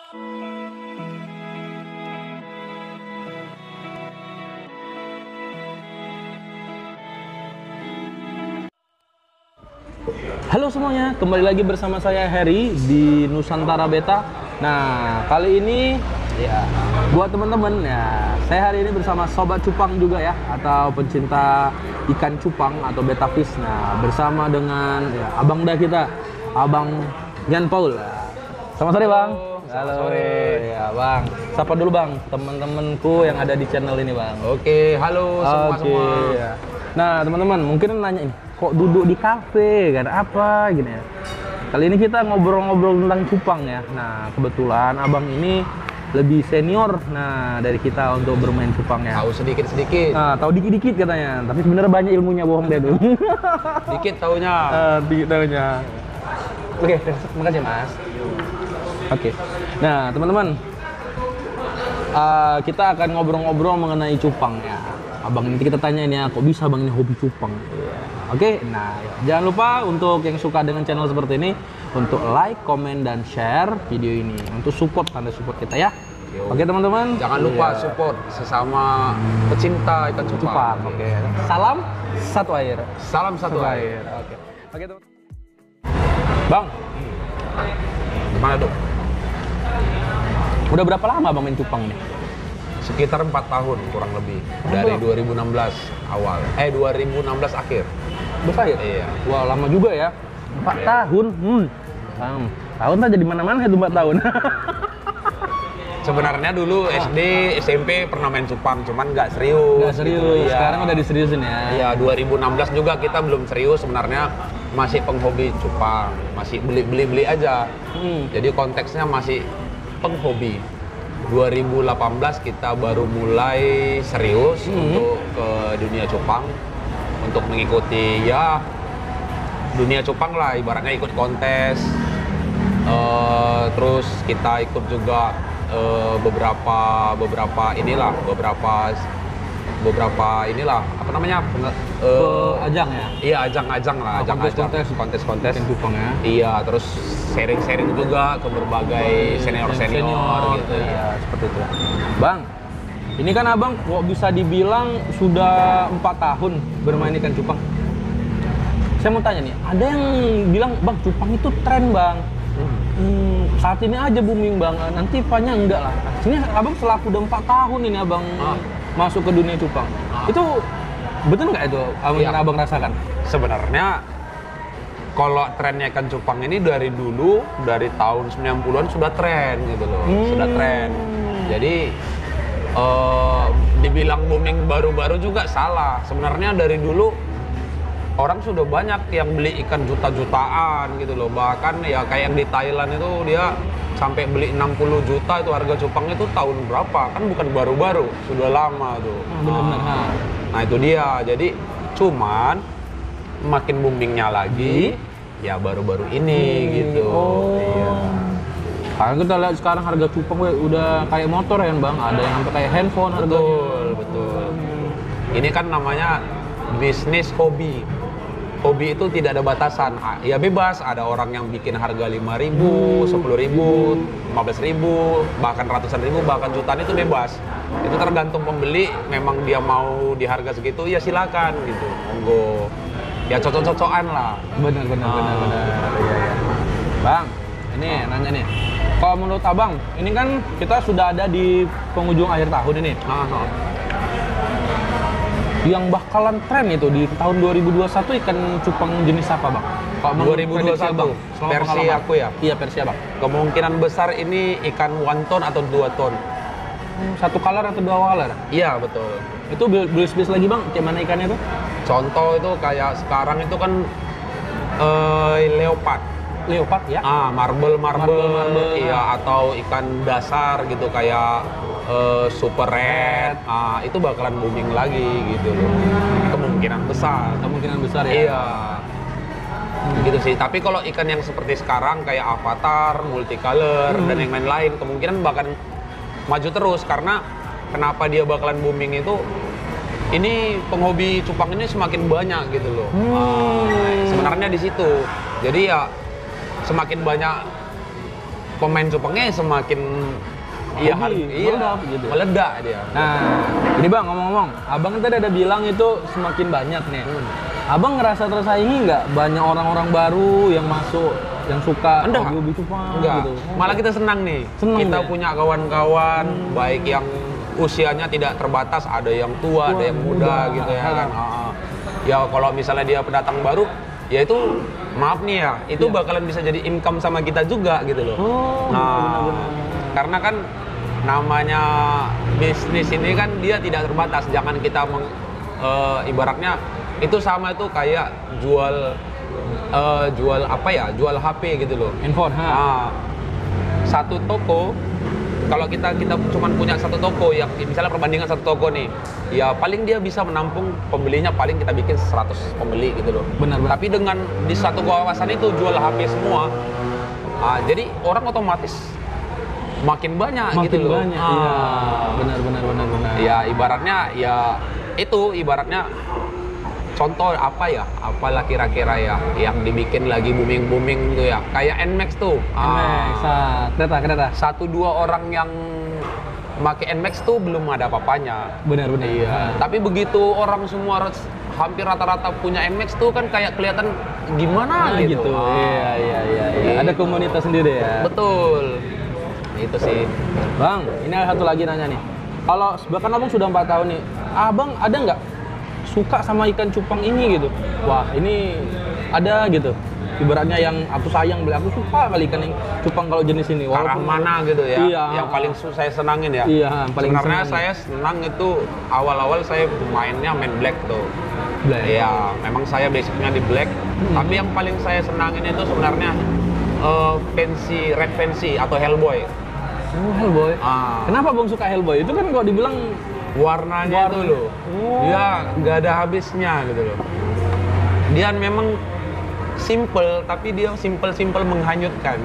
Halo semuanya, kembali lagi bersama saya Harry di Nusantara Beta. Nah, kali ini ya buat teman-teman ya, saya hari ini bersama sobat cupang juga ya, atau pencinta ikan cupang atau betta fish. Nah, bersama dengan ya, abang dah kita, Abang Yan Paul. Selamat sore Bang. Halo. Sore. Ya Bang, sapa dulu Bang teman-temanku yang ada di channel ini Bang. Oke, halo semua-semua. Ya. Nah teman-teman mungkin nanya ini, kok duduk di kafe kan apa gini ya. Kali ini kita ngobrol-ngobrol tentang cupang ya. Nah kebetulan abang ini lebih senior dari kita untuk bermain cupang ya. Tahu sedikit-sedikit. Nah, tahu dikit-dikit katanya, tapi sebenarnya banyak ilmunya, bohong dia tuh. Dikit taunya. Dikit taunya. Oke, terima kasih Mas. Oke. Nah, teman-teman, kita akan ngobrol-ngobrol mengenai cupang ya. Abang ini kita tanyain ya, kok bisa Bang ini hobi cupang? Oke, nah jangan lupa untuk yang suka dengan channel seperti ini untuk like, komen, dan share video ini untuk support, tanda support kita ya. Oke teman-teman, Jangan lupa support sesama pecinta ikan cupang. Oke. Salam satu air. Salam satu air. Oke. Oke teman. Bang, Gimana dong? udah berapa lama Bang main cupang ini? Sekitar 4 tahun kurang lebih. Dari 2016 awal. 2016 akhir. Besar ya? Iya. Wah, lama juga ya. 4 tahun. Tahun aja di mana-mana itu 4 tahun. Sebenarnya dulu SD, SMP pernah main cupang, cuman nggak serius. Nggak serius. Gitu, ya. Sekarang udah diseriusin ya. Iya, 2016 juga kita belum serius sebenarnya, masih penghobi cupang, masih beli aja. Jadi konteksnya masih penghobi. 2018 kita baru mulai serius untuk ke dunia cupang, untuk mengikuti ya dunia cupang lah, ibaratnya ikut kontes. Terus kita ikut juga beberapa inilah apa namanya ajang ya? Iya, ajang-ajang lah, kontes-kontes cupang ya. Iya, terus sharing juga ke berbagai senior gitu ya, seperti itu. Bang, ini kan abang kok bisa dibilang sudah 4 tahun bermain ikan cupang. Saya mau tanya nih, ada yang bilang Bang cupang itu tren Bang. Saat ini aja booming Bang, nanti Vanya enggak lah. Sini abang selaku udah 4 tahun ini abang masuk ke dunia cupang. Itu betul nggak itu yang abang rasakan? Sebenarnya kalau trennya ikan cupang ini dari dulu, dari tahun 90-an sudah tren gitu loh. Sudah tren. Jadi dibilang booming baru-baru juga salah. Sebenarnya dari dulu orang sudah banyak yang beli ikan juta-jutaan gitu loh. Bahkan ya kayak yang di Thailand itu dia sampai beli 60 juta itu harga cupangnya itu tahun berapa? Kan bukan baru-baru, sudah lama tuh. Benar-benar. Nah itu dia. Jadi cuman makin boomingnya lagi ya baru-baru ini gitu. Iya. Karena kita lihat sekarang harga cupang udah kayak motor ya Bang. Ada yang sampai kayak handphone harganya. Betul. Ini kan namanya bisnis hobi. Hobi itu tidak ada batasan, ya bebas. Ada orang yang bikin harga 5.000, 10.000, 15.000, bahkan ratusan ribu, bahkan jutaan, itu bebas. Itu tergantung pembeli, memang dia mau di harga segitu, ya silakan gitu, monggo. Ya cocok-cocokan lah. Benar. Iya. Bang, ini nanya nih. Kalau menurut abang, ini kan kita sudah ada di penghujung akhir tahun ini. Yang bakalan tren itu di tahun 2021 ikan cupang jenis apa Bang? Kalau 2021 versi aku ya? Iya, versi Abang. Kemungkinan besar ini ikan 1 ton atau 2 ton. 1 color atau 2 color? Iya, betul. Itu beli lagi Bang, kayak mana ikannya tuh? Contoh itu kayak sekarang itu kan leopard ya? Marble, iya, atau ikan dasar gitu kayak super red, itu bakalan booming lagi gitu loh. Kemungkinan besar ya? Iya. Gitu sih. Tapi kalau ikan yang seperti sekarang kayak avatar, multicolor dan yang lain-lain, kemungkinan bakal maju terus. Karena kenapa dia bakalan booming itu, ini penghobi cupang ini semakin banyak gitu loh. Sebenarnya di situ. Jadi ya semakin banyak pemain cupangnya semakin meledak gitu. meledak dia. Nah, ini Bang ngomong-ngomong, Abang kan tadi ada bilang itu semakin banyak nih. Abang ngerasa tersaingi nggak banyak orang-orang baru yang masuk, yang suka hobi cupang gitu? Malah kita senang nih. Kita punya kawan-kawan baik yang usianya tidak terbatas, ada yang tua, ada yang muda gitu ya kan. Ya kalau misalnya dia pendatang baru, ya itu maaf nih ya, itu bakalan bisa jadi income sama kita juga gitu loh. Benar-benar. Karena kan namanya bisnis ini kan dia tidak terbatas. Jangan kita ibaratnya itu sama itu kayak jual apa ya? Jual HP gitu loh. Handphone. Satu toko, kalau kita cuma punya satu toko, ya misalnya perbandingan satu toko nih, ya paling dia bisa menampung pembelinya paling kita bikin 100 pembeli gitu loh. Benar. Tapi dengan di satu kawasan itu jual HP semua, jadi orang otomatis makin banyak gitu loh. Iya, benar. Ya ibaratnya contoh apalah kira-kira ya yang dibikin lagi booming gitu ya, kayak NMAX tuh. Kereta. 1-2 orang yang pakai NMAX tuh belum ada apa-apanya. Benar. Iya. Tapi begitu orang semua hampir rata-rata punya NMAX tuh kan kayak kelihatan gimana gitu. Iya. Ada komunitas sendiri ya. Betul. Itu sih. Bang, ini ada satu lagi nanya nih. Kalau bahkan Abang sudah 4 tahun nih, Abang ada nggak suka sama ikan cupang ini gitu? Wah, ini ada gitu. Ibaratnya yang aku sayang beli, aku suka kali ikan yang cupang kalau jenis ini. Arah mana gitu ya? Iya. Yang paling saya senangin ya? Iya, paling sebenarnya senang. saya senang itu awal-awal saya main black tuh. Black. Iya, memang saya basicnya di black. Tapi yang paling saya senangin itu sebenarnya red fancy atau hellboy. Oh, hellboy. Kenapa Bang suka hellboy? Itu kan kalau dibilang warnanya itu loh. Dia nggak ada habisnya gitu loh. Dia memang simple, tapi dia simple menghanyutkan.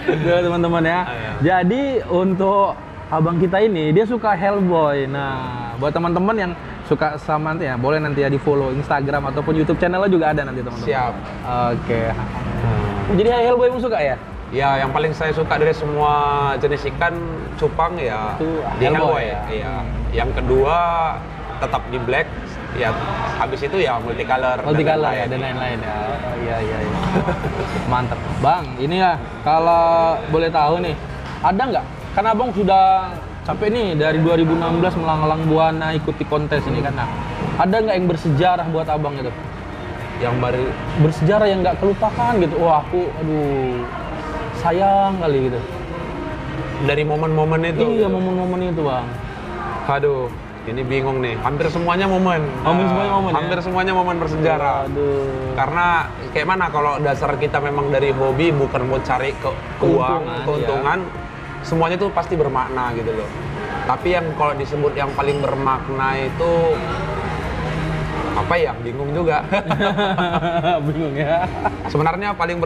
Tuh teman-teman ya. Jadi untuk abang kita ini dia suka hellboy. Nah, buat teman-teman yang suka sama nanti ya, boleh nanti ya di follow Instagram ataupun YouTube channelnya juga ada nanti teman-teman. Siap. Oke. Jadi hellboy Bang suka ya? Ya, yang paling saya suka dari semua jenis ikan cupang ya itu di hellboy. ya. Iya. Yang kedua tetap di black. Ya, habis itu ya multicolor ya dan lain-lain ya. Oh, iya. Mantap. Bang, ini ya kalau boleh tahu nih, ada nggak? Karena Abang sudah capek nih dari 2016 melanglang buana ikuti kontes ini kan. Nah, ada nggak yang bersejarah buat Abang itu? Yang baru bersejarah yang nggak kelupakan gitu. Wah, sayang kali gitu. Dari momen-momen itu. Iya, momen-momen itu, Bang. Aduh, ini bingung nih. Hampir semuanya momen. Hampir semuanya momen bersejarah. Aduh. Karena kayak mana kalau dasar kita memang dari hobi bukan mau cari keuntungan, semuanya itu pasti bermakna gitu loh. Tapi yang kalau disebut yang paling bermakna itu apa ya? Bingung juga. Bingung ya. Sebenarnya paling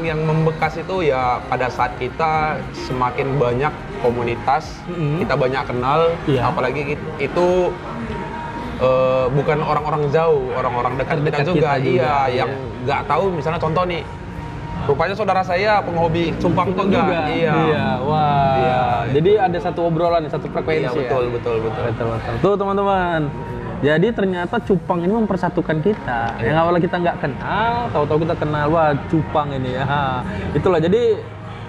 yang membekas itu ya pada saat kita semakin banyak komunitas, kita banyak kenal, apalagi itu bukan orang-orang jauh, orang-orang dekat kita juga, yang nggak tahu misalnya contoh nih, rupanya saudara saya penghobi cupang juga. Iya, wah. Iya. Jadi ada satu obrolan, satu frekuensi. Iya, betul. Tuh teman-teman. Jadi ternyata cupang ini mempersatukan kita. Yang awalnya kita nggak kenal, tahu-tahu kita kenal, wah cupang ini ya. Itulah. Jadi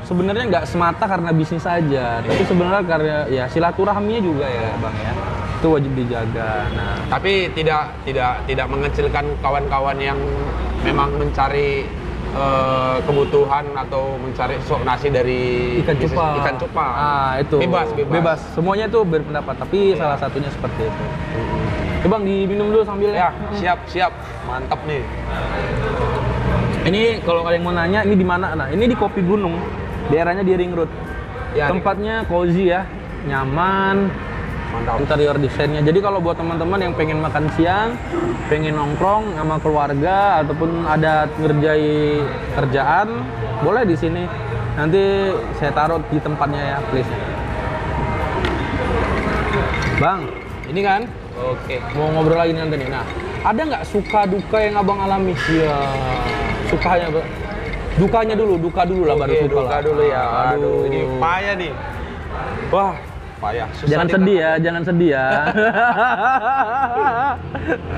sebenarnya nggak semata karena bisnis saja, tapi sebenarnya karena ya silaturahminya juga ya, Bang ya. Itu wajib dijaga. Nah, tapi tidak mengecilkan kawan-kawan yang memang mencari kebutuhan atau mencari sok nasi dari ikan cupang. Itu bebas. Semuanya itu berpendapat, tapi salah satunya seperti itu. Bang, diminum dulu sambil ya. Siap. Mantap nih. Ini kalau kalian mau nanya, ini di mana? Nah, ini di Kopi Gunung. Daerahnya di Ring Road. Ya, tempatnya cozy ya, nyaman. Mantap. Interior desainnya. Jadi kalau buat teman-teman yang pengen makan siang, pengen nongkrong sama keluarga ataupun ada ngerjai kerjaan, boleh di sini. Nanti saya taruh di tempatnya ya, please. Bang, ini kan? Oke. Mau ngobrol lagi nanti nih. Nah, ada nggak suka duka yang abang alami? Iya, sukanya, Bang. Dukanya dulu, duka dulu lah baru Oke, suka duka lah. dulu ya. Aduh, ini payah nih. Wah, payah. Susah Jangan nih, sedih Kak. ya, jangan sedih ya.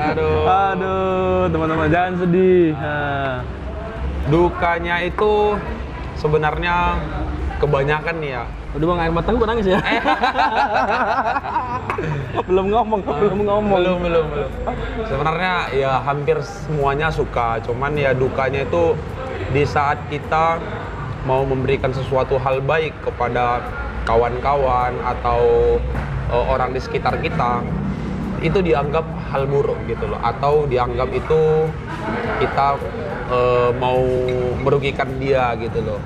Aduh. Aduh, teman-teman jangan sedih. Nah. Dukanya itu sebenarnya kebanyakan nih ya. Udah bang, air mata gue nangis ya. belum ngomong. Belum. Sebenarnya ya hampir semuanya suka, cuman ya dukanya itu di saat kita mau memberikan sesuatu hal baik kepada kawan-kawan atau orang di sekitar kita, itu dianggap hal buruk gitu loh, atau dianggap itu kita mau merugikan dia gitu loh.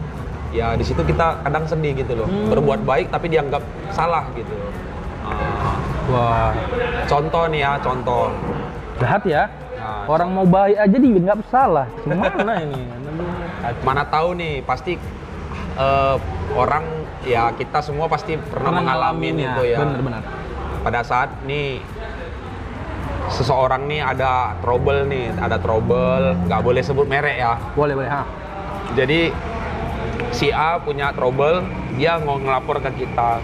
Ya di situ kita kadang sedih gitu loh, berbuat baik tapi dianggap salah gitu. Wah, Contoh nih ya, contoh. jahat ya. Nah, Orang mau baik aja dianggap salah. Gimana ini? mana tahu nih, pasti orang ya kita semua pasti pernah mengalami ngalamin itu ya. Bener-bener. Pada saat nih seseorang nih ada trouble, nggak boleh sebut merek ya. Boleh. Ha. Jadi si A punya trouble, dia mau ngelapor ke kita.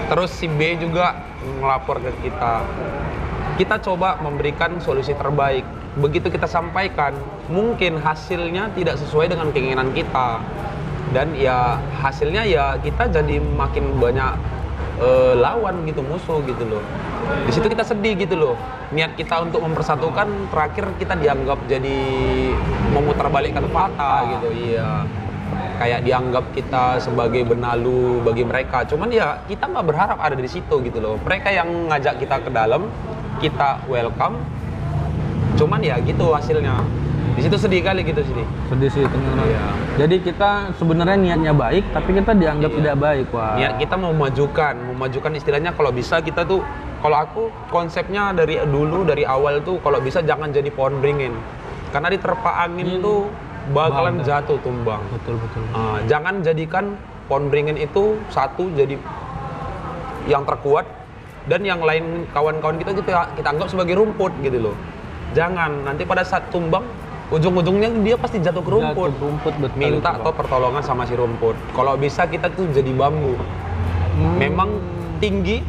Terus si B juga ngelapor ke kita. Kita coba memberikan solusi terbaik. Begitu kita sampaikan, mungkin hasilnya tidak sesuai dengan keinginan kita. Dan ya hasilnya ya kita jadi makin banyak lawan gitu, musuh gitu loh. Di situ kita sedih gitu loh. Niat kita untuk mempersatukan, terakhir kita dianggap jadi memutarbalikkan fakta gitu. Iya. Kayak dianggap kita sebagai benalu bagi mereka. Cuman ya kita nggak berharap ada di situ gitu loh. Mereka yang ngajak kita ke dalam, kita welcome. Cuman ya gitu hasilnya. Di situ sedih kali gitu sih. Sedih sih teman-teman. Iya. Jadi kita sebenarnya niatnya baik, tapi kita dianggap Iya. tidak baik. Wah. Niat kita mau memajukan istilahnya kalau bisa kita tuh, kalau aku konsepnya dari dulu dari awal tuh kalau bisa jangan jadi pohon beringin. Karena diterpa angin tuh bakalan jatuh tumbang. Betul. Jangan jadikan pohon beringin itu satu jadi yang terkuat dan yang lain kawan-kawan kita anggap sebagai rumput gitu loh. Jangan, nanti pada saat tumbang ujung-ujungnya dia pasti jatuh ke rumput. Jatuh rumput, betul. Minta atau pertolongan sama si rumput. Kalau bisa kita tuh jadi bambu. Memang tinggi,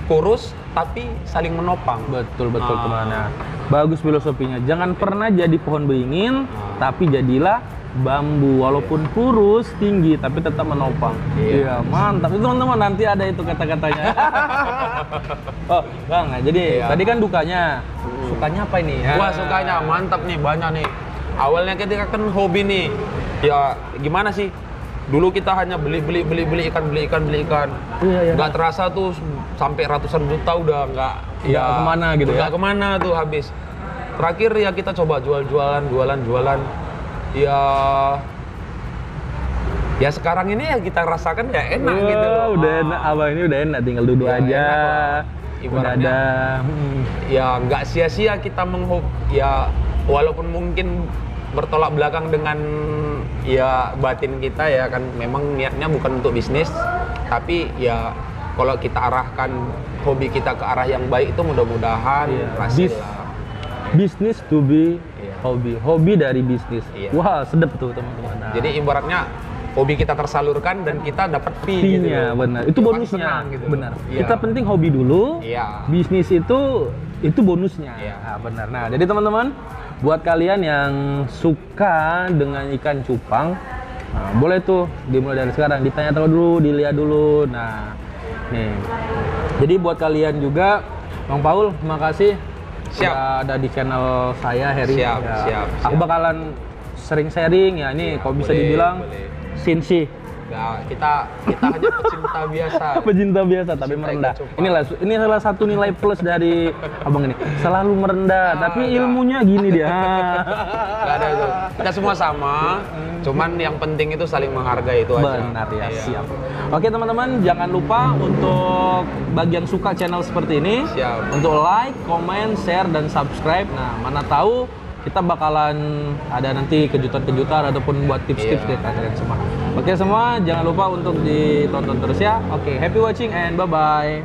kurus, tapi saling menopang. Betul kemana. Bagus filosofinya. Jangan pernah jadi pohon beringin, tapi jadilah bambu. Walaupun kurus, tinggi, tapi tetap menopang. Iya, mantap. Itu teman-teman, nanti ada itu kata-katanya. Oh, Bang, jadi tadi kan dukanya. Sukanya apa ini? Wah, sukanya mantap nih, banyak nih. Awalnya ketika kan hobi nih, ya gimana sih? Dulu kita hanya beli ikan. Iya. Nggak terasa tuh sampai ratusan juta udah nggak kemana gitu ya? Nggak kemana tuh habis. Terakhir ya kita coba jualan. Ya sekarang ini ya kita rasakan ya enak gitu loh. Udah enak, abang ini udah enak, tinggal duduk Ya, aja. enak Udah ada. Ya nggak sia-sia kita ya walaupun mungkin bertolak belakang dengan ya batin kita ya kan, memang niatnya bukan untuk bisnis, tapi ya kalau kita arahkan hobi kita ke arah yang baik itu mudah-mudahan berhasil lah. Business to be Iya. hobi dari bisnis. Iya. Wah, sedap tuh teman-teman. Nah, Jadi ibaratnya hobi kita tersalurkan dan kita dapat fee gitu. fee-nya benar. Itu Ya, pasti bonusnya. senang gitu. Benar. Iya. Kita penting hobi dulu. Iya. Bisnis itu bonusnya. Iya. Nah, benar. Nah, jadi teman-teman, buat kalian yang suka dengan ikan cupang, nah, boleh tuh dimulai dari sekarang, ditanya dulu, dilihat dulu. Nah, nih. Jadi buat kalian juga, Bang Paul, makasih sudah ada di channel saya, Heri. Siap. Aku bakalan sering sharing ya. Ini kalau bisa Boleh, dibilang boleh. Sinsi. Nah, kita hanya pecinta biasa. Pecinta biasa tapi Cinta merendah. ikan cupang. Ini salah satu nilai plus dari abang ini. Selalu merendah, tapi ilmunya gini dia. Gak ada itu. Kita semua sama. Cuman yang penting itu saling menghargai itu aja. Benar ya, Iya. siap. Oke teman-teman, jangan lupa untuk bagi yang suka channel seperti ini, Siap. untuk like, comment, share, dan subscribe. Nah, mana tahu kita bakalan ada nanti kejutan-kejutan ataupun buat tips-tips Iya. dari kalian semua. Oke semua, jangan lupa untuk ditonton terus ya. Oke, happy watching and bye-bye.